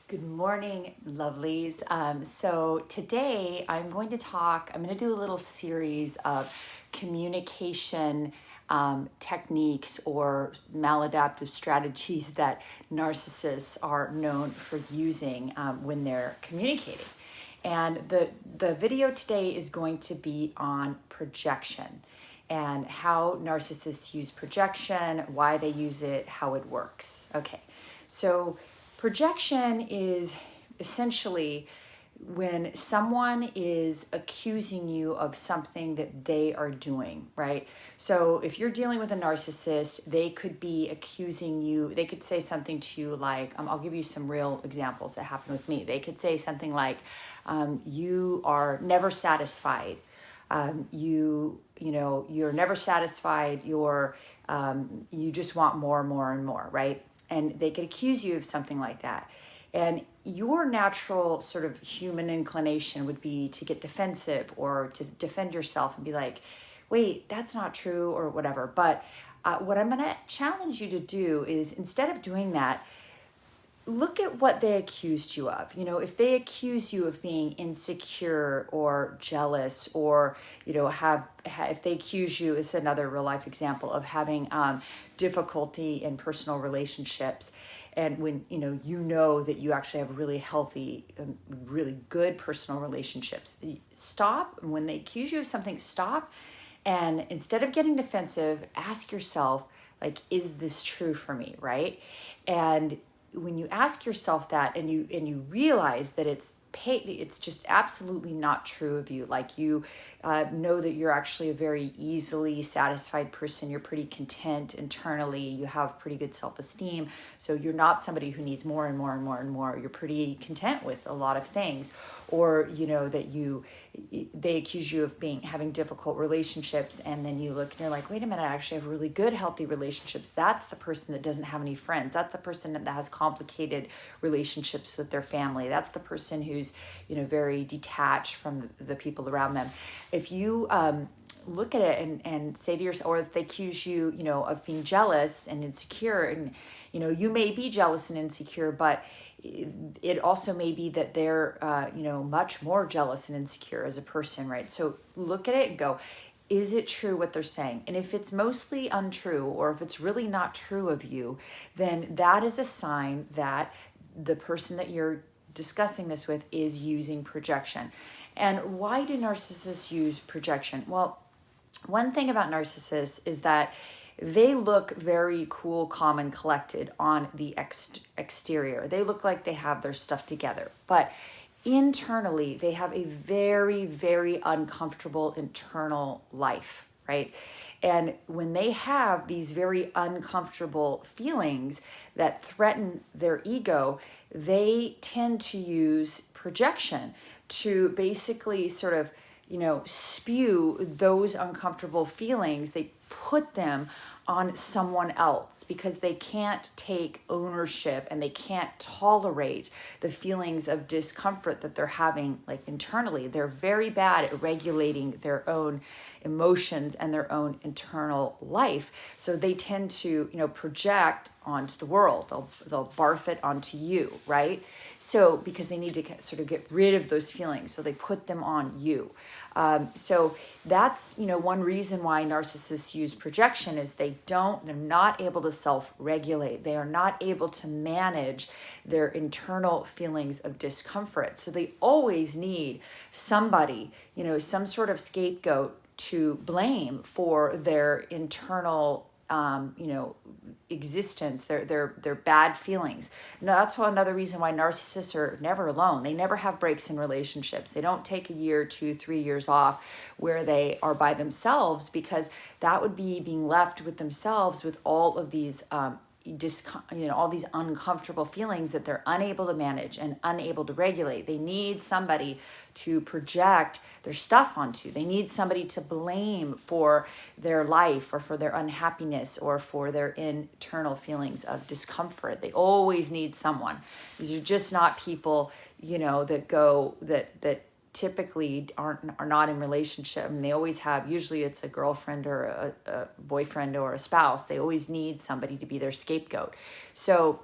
Good morning, lovelies. So today I'm going to do a little series of communication techniques or maladaptive strategies that narcissists are known for using when they're communicating. And the video today is going to be on projection and how narcissists use projection, why they use it, how it works. Okay, so projection is essentially when someone is accusing you of something that they are doing, right? So if you're dealing with a narcissist, they could be accusing you, they could say something to you like, I'll give you some real examples that happened with me. They could say something like, you are never satisfied. You're never satisfied. You just want more and more and more, right? And they could accuse you of something like that. And your natural sort of human inclination would be to get defensive or to defend yourself and be like, wait, that's not true or whatever. But what I'm going to challenge you to do is, instead of doing that, look at what they accused you of. If they accuse you of being insecure or jealous, or if they accuse you, it's another real life example of having difficulty in personal relationships, and when you know that you actually have really healthy, really good personal relationships, stop. When they accuse you of something, stop, and instead of getting defensive, ask yourself, like, is this true for me, right? And when you ask yourself that, and you realize that it's just absolutely not true of you, like you know that you're actually a very easily satisfied person, you're pretty content internally, you have pretty good self-esteem, so you're not somebody who needs more and more and more and more, you're pretty content with a lot of things. Or that they accuse you of having difficult relationships, and then you look and you're like, wait a minute, I actually have really good healthy relationships. That's the person that doesn't have any friends. That's the person that has complicated relationships with their family. That's the person who's very detached from the people around them. If you look at it and say to yourself, or if they accuse you of being jealous and insecure, and you may be jealous and insecure, but it also may be that they're much more jealous and insecure as a person, right? So look at it and go, is it true what they're saying? And if it's mostly untrue, or if it's really not true of you, then that is a sign that the person that you're discussing this with is using projection. And why do narcissists use projection? Well, one thing about narcissists is that they look very cool, calm, and collected on the exterior. They look like they have their stuff together. But internally, they have a very, very uncomfortable internal life, right? And when they have these very uncomfortable feelings that threaten their ego, they tend to use projection to basically sort of spew those uncomfortable feelings. They put them on someone else because they can't take ownership and they can't tolerate the feelings of discomfort that they're having, like, internally. They're very bad at regulating their own emotions and their own internal life. So they tend to, project onto the world. They'll barf it onto you, right? So because they need to sort of get rid of those feelings, so they put them on you. So that's one reason why narcissists use projection is they're not able to self-regulate. They are not able to manage their internal feelings of discomfort. So they always need somebody, some sort of scapegoat to blame for their internal existence, their bad feelings. Now, that's another reason why narcissists are never alone. They never have breaks in relationships. They don't take a year, 2, 3 years off where they are by themselves, because that would be being left with themselves with all of these all these uncomfortable feelings that they're unable to manage and unable to regulate. They need somebody to project their stuff onto. They need somebody to blame for their life or for their unhappiness or for their internal feelings of discomfort. They always need someone. These are just not people, that typically are not in relationship. And they always have, usually it's a girlfriend or a boyfriend or a spouse. They always need somebody to be their scapegoat. So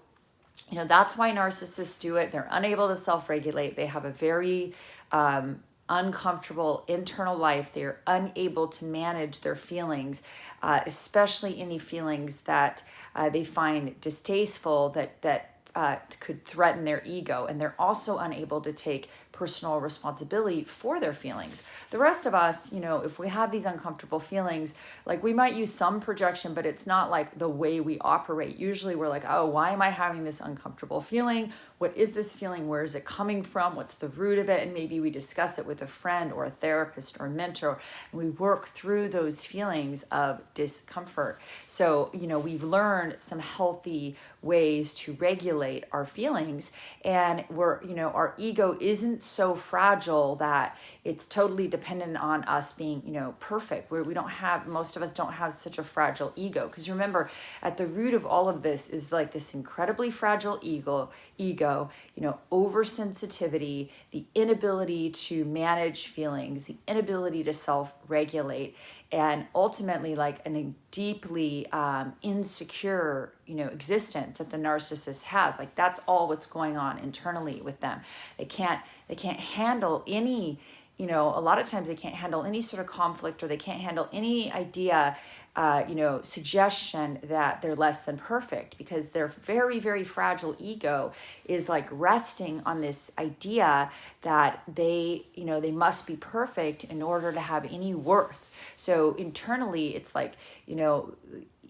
That's why narcissists do it. They're unable to self-regulate. They have a very uncomfortable internal life. They're unable to manage their feelings, especially any feelings that they find distasteful, that could threaten their ego. And they're also unable to take personal responsibility for their feelings. The rest of us, if we have these uncomfortable feelings, like we might use some projection, but it's not like the way we operate. Usually we're like, oh, why am I having this uncomfortable feeling? What is this feeling? Where is it coming from? What's the root of it? And maybe we discuss it with a friend or a therapist or a mentor, and we work through those feelings of discomfort. So, we've learned some healthy ways to regulate our feelings, and our ego isn't so fragile that it's totally dependent on us being, perfect, where most of us don't have such a fragile ego. Because remember, at the root of all of this is like this incredibly fragile ego, oversensitivity, the inability to manage feelings, the inability to self-regulate, and ultimately like a deeply insecure, existence that the narcissist has. Like that's all what's going on internally with them. They can't handle any, a lot of times they can't handle any sort of conflict, or they can't handle any idea, suggestion that they're less than perfect, because their very, very fragile ego is like resting on this idea that they must be perfect in order to have any worth. So internally, it's like,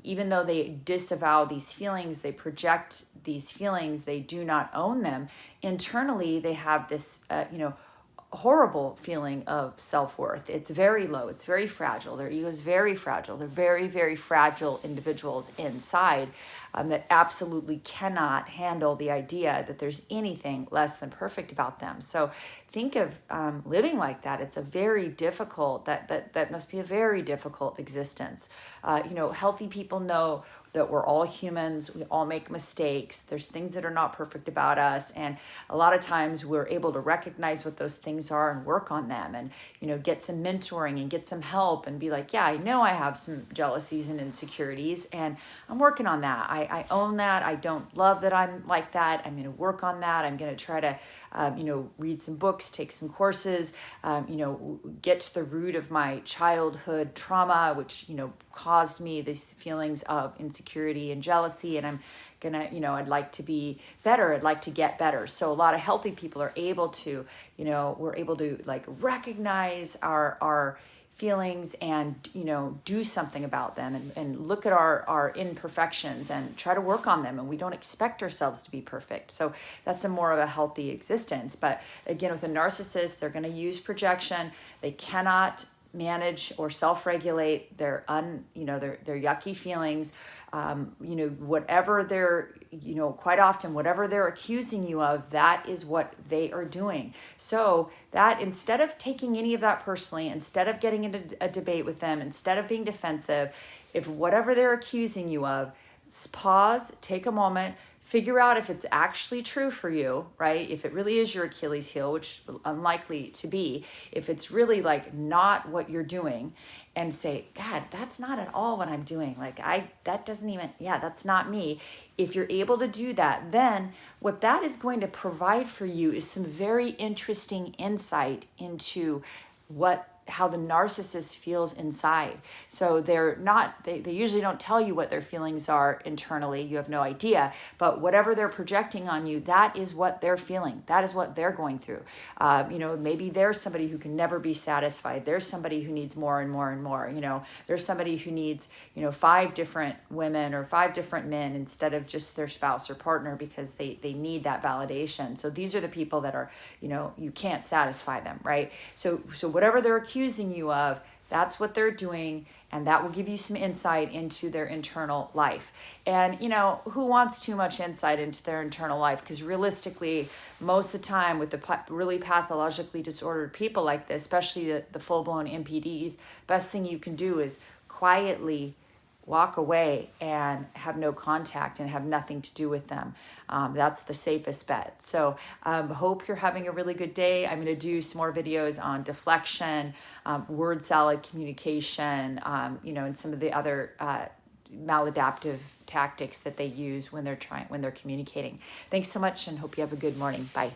even though they disavow these feelings, they project these feelings, they do not own them. Internally, they have this, horrible feeling of self-worth. It's very low. It's very fragile. Their ego is very fragile. They're very, very fragile individuals inside that absolutely cannot handle the idea that there's anything less than perfect about them. So think of living like that. It's a very difficult, that must be a very difficult existence. Healthy people know that we're all humans, we all make mistakes, there's things that are not perfect about us, and a lot of times we're able to recognize what those things are and work on them, and get some mentoring and get some help and be like, yeah, I know I have some jealousies and insecurities, and I'm working on that. I own that. I don't love that I'm like that. I'm going to work on that. I'm going to try to read some books, take some courses, get to the root of my childhood trauma, which, caused me these feelings of insecurity and jealousy. And I'm gonna, I'd like to be better. I'd like to get better. So a lot of healthy people are able to, we're able to like recognize our feelings and, do something about them, and look at our imperfections and try to work on them. And we don't expect ourselves to be perfect. So that's a more of a healthy existence. But again, with a narcissist, they're going to use projection. They cannot manage or self-regulate their their yucky feelings. Whatever they're, quite often, whatever they're accusing you of, that is what they are doing. So that instead of taking any of that personally, instead of getting into a debate with them, instead of being defensive, if whatever they're accusing you of, pause, take a moment, figure out if it's actually true for you, right? If it really is your Achilles heel, which unlikely to be, if it's really like not what you're doing, and say, God, that's not at all what I'm doing. That's not me. If you're able to do that, then what that is going to provide for you is some very interesting insight into how the narcissist feels inside. So they usually don't tell you what their feelings are internally. You have no idea, but whatever they're projecting on you, that is what they're feeling. That is what they're going through. Maybe there's somebody who can never be satisfied. There's somebody who needs more and more and more. There's somebody who needs, 5 different women or 5 different men instead of just their spouse or partner, because they need that validation. So these are the people that are, you can't satisfy them, right? So whatever they're accusing you of, that's what they're doing, and that will give you some insight into their internal life. And who wants too much insight into their internal life? Because realistically, most of the time with the really pathologically disordered people like this, especially the full-blown MPDs, best thing you can do is quietly walk away and have no contact and have nothing to do with them. That's the safest bet. So hope you're having a really good day. I'm going to do some more videos on deflection, word salad communication, and some of the other maladaptive tactics that they use when they're communicating. Thanks so much, and hope you have a good morning. Bye.